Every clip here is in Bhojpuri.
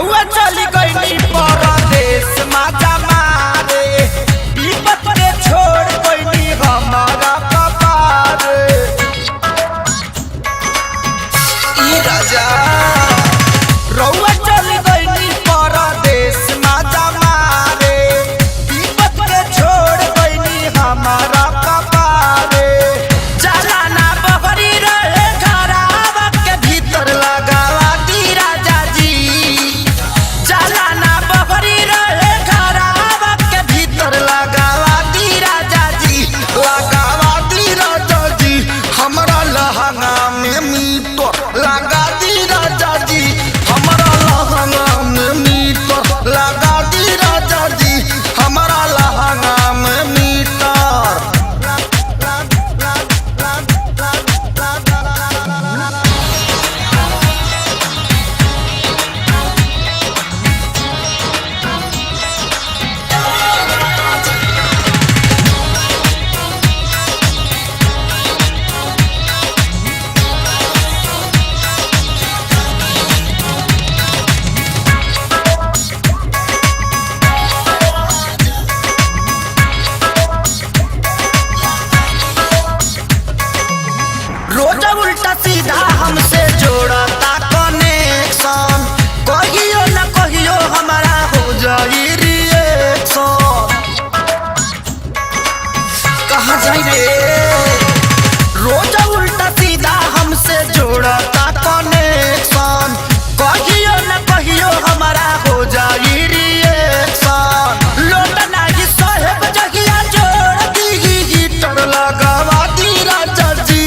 रउआ चली गई परदेश माता मारे विपत के छोड़ गई हमारा कपार। ई राजा रउआ चली गई परदेश माता मारे विपत के छोड़ गई हमारा कपार। चलाना बहरी रहे घरावा के भीतर लगावा दी राजा जी। चलाना बहरी रहे घरावा के भीतर लगावा दी राजा जी। लगावा दी राजा जी हमरा लहंगा में मीटर लगा दी राजा जी। हमरा लहंगा में मीटर लगा दी राजा जी। हमरा लहंगा में मीटर। रोज उल्टा सीधा हमसे जोड़ता कनेक्शन। कहियो न कहियो हमारा हो जाई रिएक्शन। कहाँ जाई रे रोज उल्टा सीधा हमसे जोड़ता कनेक्शन। कहियो न कहियो हमारा हो जाई रिएक्शन। लोट नाही साहेब जगिया जोड़ दी हीटर लगावा दी राजा जी।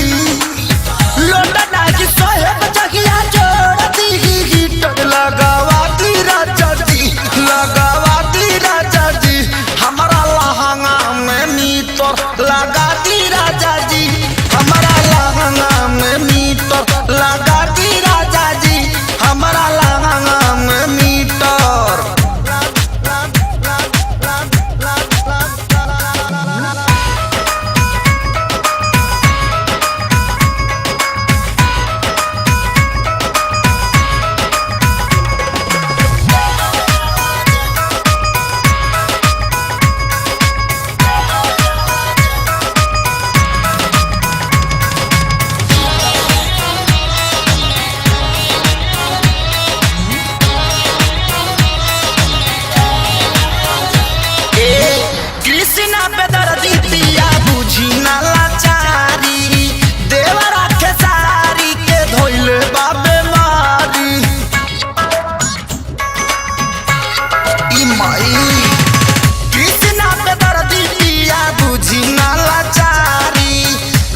लोटना की साहेब जगिया जोड़ दी हीटर लगावा दी राजा जी। लगावा दी राजा जी हमारा लहंगा में मीटर लगा दी राजा जी। हमारा लहंगा में मीटर लगा दी राजा जी। हमारा लहंगा में मीटर। कृष्णा पे दर्दी दिया बुझी ना लाचारी। देवरा के सारी के धोइले बाबे मारी। ई माई कृष्णा पे दर्दी दिया बुझी ना लाचारी।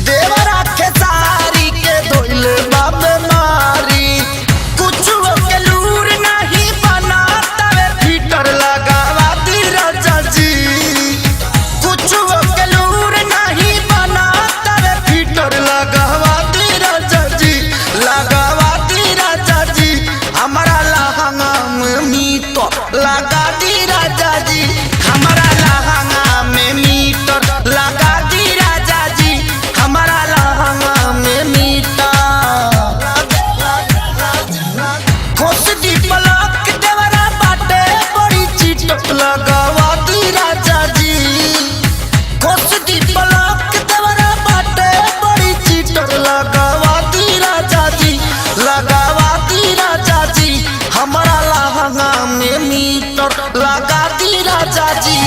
देवरा के सारी के धोइले बाबे मारी। कुछ के लूर नहीं बनाता वे फीटर लगावा दी राजा जी। लगावा दी राजा जी। लगावा दी राजा जी हमारा लहंगा में मीटर लगा दी राजा जी। हमारा लहंगा में मीटर लगा दी राजा जी। हमारा लहंगा में मीटर। खोस दी पलक देवरा बाटे बड़ी चीटक लगावा दी राजा जी। खोस दी पलक देवरा बाटे बड़ी चीटर लगावा दी राजा जी। लगावा दी राजा जी हमारा लहंगा में मीटर लगा दी राजा जी।